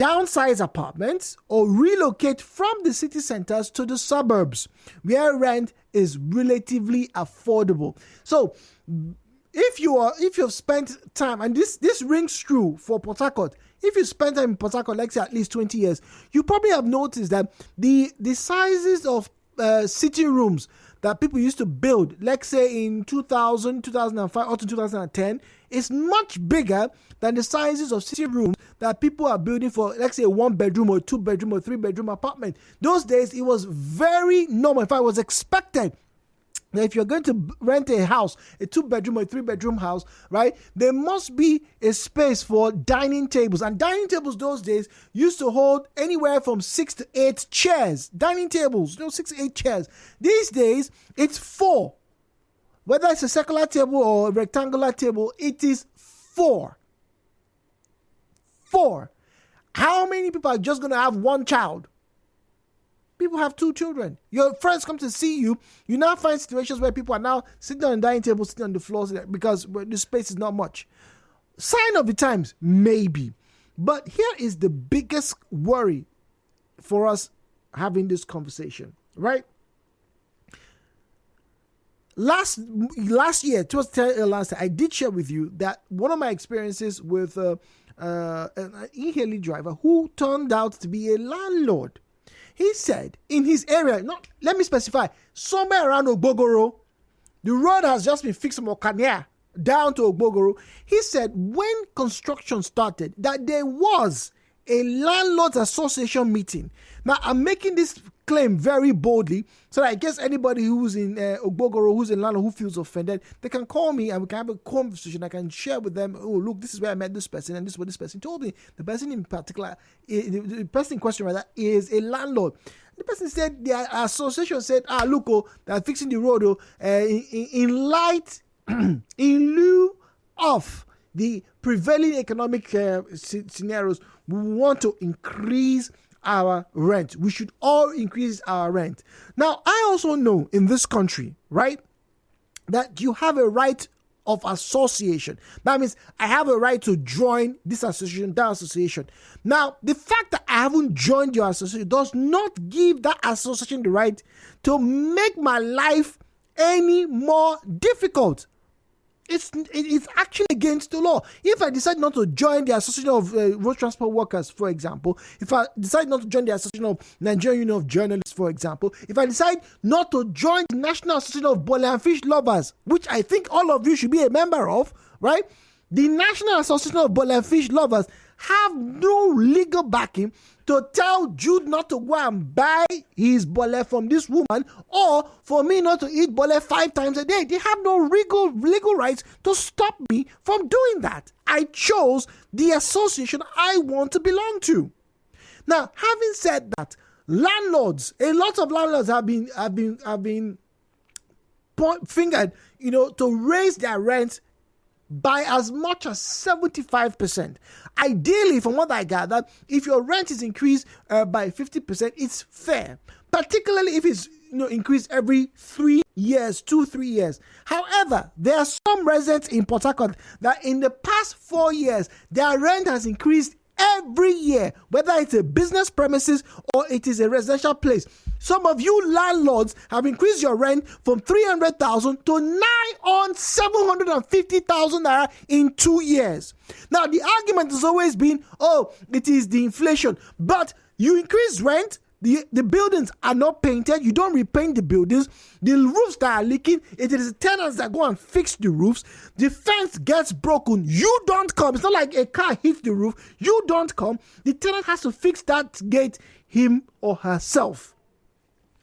downsize apartments or relocate from the city centers to the suburbs where rent is relatively affordable. So if you've spent time, and this rings true for Port Harcourt, if you spend time in Port Harcourt, let's say at least 20 years, you probably have noticed that the sizes of city rooms that people used to build, let's say in 2000, 2005, or to 2010, is much bigger than the sizes of city rooms that people are building for, let's say, a 1-bedroom or 2-bedroom or 3-bedroom apartment. Those days, it was very normal. In fact, it was expected. Now, if you're going to rent a house, a 2-bedroom or a 3-bedroom house, right, there must be a space for dining tables. And dining tables those days used to hold anywhere from 6 to 8 chairs. Dining tables, 6 to 8 chairs. These days, it's 4. Whether it's a circular table or a rectangular table, it is 4. 4. How many people are just going to have one child? People have 2 children. Your friends come to see you. You now find situations where people are now sitting on the dining table, sitting on the floors because the space is not much. Sign of the times, maybe. But here is the biggest worry for us having this conversation, right? Last year, I did share with you that one of my experiences with an e-hailing driver who turned out to be a landlord. He said in his area, let me specify, somewhere around Ogbogoro, the road has just been fixed from Okania down to Ogbogoro. He said when construction started that there was a landlords association meeting. Now, I'm making this claim very boldly so that I guess anybody who's in Ogbogoro, who's in landlord, who feels offended, they can call me and we can have a conversation. I can share with them, oh, look, this is where I met this person and this is what this person told me. The person in particular, the person in question rather, is a landlord. The person said, the association said, look, they're fixing the road in light, in lieu of the prevailing economic scenarios. We want to increase our rent. We should all increase our rent. Now, I also know in this country, right, that you have a right of association. That means I have a right to join this association, that association. Now, the fact that I haven't joined your association does not give that association the right to make my life any more difficult. It's actually against the law. If I decide not to join the Association of Road Transport Workers, for example, if I decide not to join the Association of Nigerian Union of Journalists, for example, if I decide not to join the National Association of Bole and Fish Lovers, which I think all of you should be a member of, right? The National Association of Bole and Fish Lovers have no legal backing to tell Jude not to go and buy his bole from this woman or for me not to eat bole 5 times a day. They have no legal rights to stop me from doing that. I chose the association I want to belong to. Now, having said that, landlords, a lot of landlords have been fingered, to raise their rent by as much as 75%. Ideally, from what I gather, if your rent is increased by 50%, it's fair. Particularly if it's increased every 3 years, 2-3 years. However, there are some residents in Port Harcourt that in the past 4 years, their rent has increased every year, whether it's a business premises or it is a residential place. Some of you landlords have increased your rent from 300,000 to 750,000 naira in 2 years. Now, the argument has always been, it is the inflation. But you increase rent, the buildings are not painted, you don't repaint the buildings, the roofs that are leaking, it is the tenants that go and fix the roofs, the fence gets broken, you don't come. It's not like a car hits the roof, you don't come. The tenant has to fix that gate him or herself.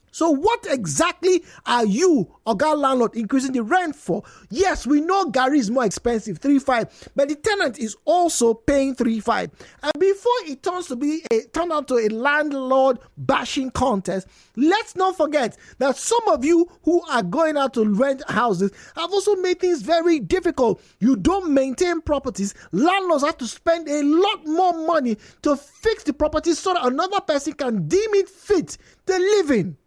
So what exactly are you, Oga landlord, increasing the rent for? Yes, we know Gary is more expensive, 3.5, but the tenant is also paying 3.5. And before it turn out to a landlord bashing contest, let's not forget that some of you who are going out to rent houses have also made things very difficult. You don't maintain properties. Landlords have to spend a lot more money to fix the properties so that another person can deem it fit to live in.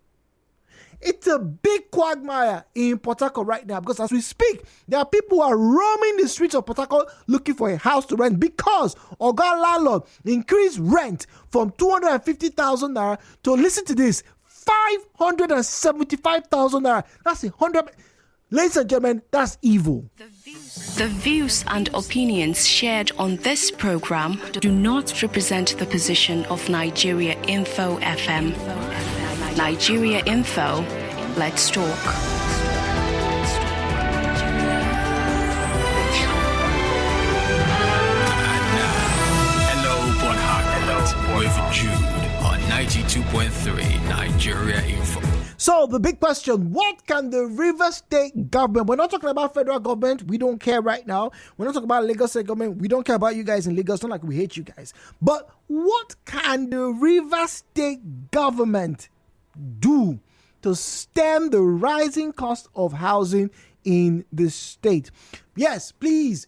It's a big quagmire in Port Harcourt right now, because as we speak, there are people who are roaming the streets of Port Harcourt looking for a house to rent because Oga landlord increased rent from 250,000 naira to, listen to this, 575,000 naira. That's 100. Ladies and gentlemen, that's evil. The views and opinions shared on this program do not represent the position of Nigeriainfo FM. Nigeriainfo, let's talk. Hello, Port Harcourt, with Jude on 92.3 Nigeriainfo. So the big question, what can the Rivers State government, we're not talking about federal government, we don't care right now. We're not talking about Lagos State government, we don't care about you guys in Lagos, not like we hate you guys. But what can the Rivers State government do to stem the rising cost of housing in the state? Yes, please.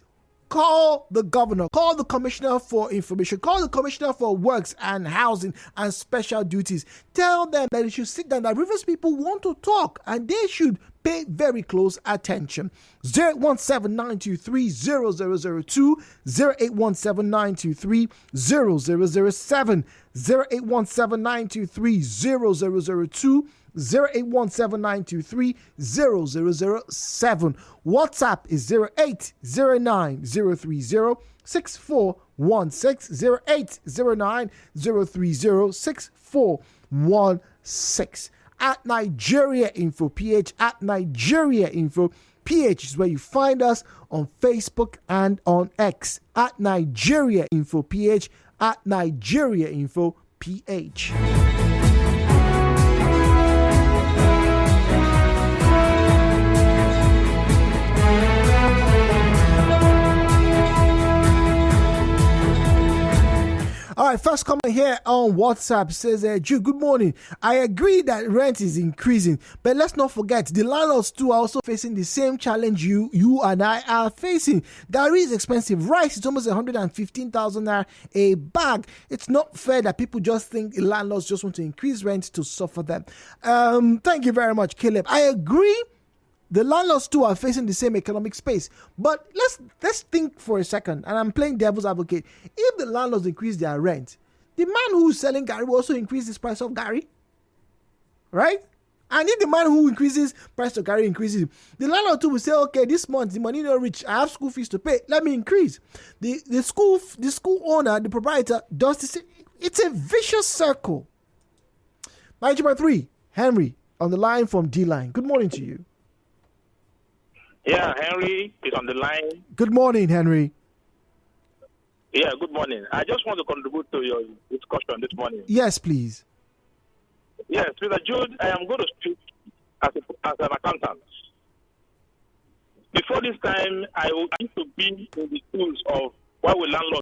Call the governor, call the commissioner for information, call the commissioner for works and housing and special duties. Tell them that they should sit down, that Rivers people want to talk and they should pay very close attention. 0817-923-0002, 0817-923-0007, 0817-923-0002, 0817-923-0007. WhatsApp is 0809-030-6416, 0809-030-6416. At Nigeriainfo PH, at Nigeriainfo PH is where you find us on Facebook and on X. At Nigeriainfo PH, at Nigeriainfo PH. All right, first comment here on WhatsApp says, Jude, good morning. I agree that rent is increasing, but let's not forget the landlords too are also facing the same challenge you and I are facing. Gari is expensive. Rice is almost 115,000 naira a bag. It's not fair that people just think the landlords just want to increase rent to suffer them. Thank you very much, Caleb. I agree. The landlords too are facing the same economic space. But let's think for a second, and I'm playing devil's advocate. If the landlords increase their rent, the man who's selling Gary will also increase his price of Gary. Right? And if the man who increases price of Gary increases, the landlord too will say, okay, this month the money not rich, I have school fees to pay, let me increase. The school owner, the proprietor, does this. It's a vicious circle. 93, Henry on the line from D-Line. Good morning to you. Yeah, Henry is on the line. Good morning, Henry. Yeah, good morning. I just want to contribute to your discussion this morning. Yes, please. Yes, Mr. Jude, I am going to speak as an accountant. Before this time, I used to be in the schools of why will landlords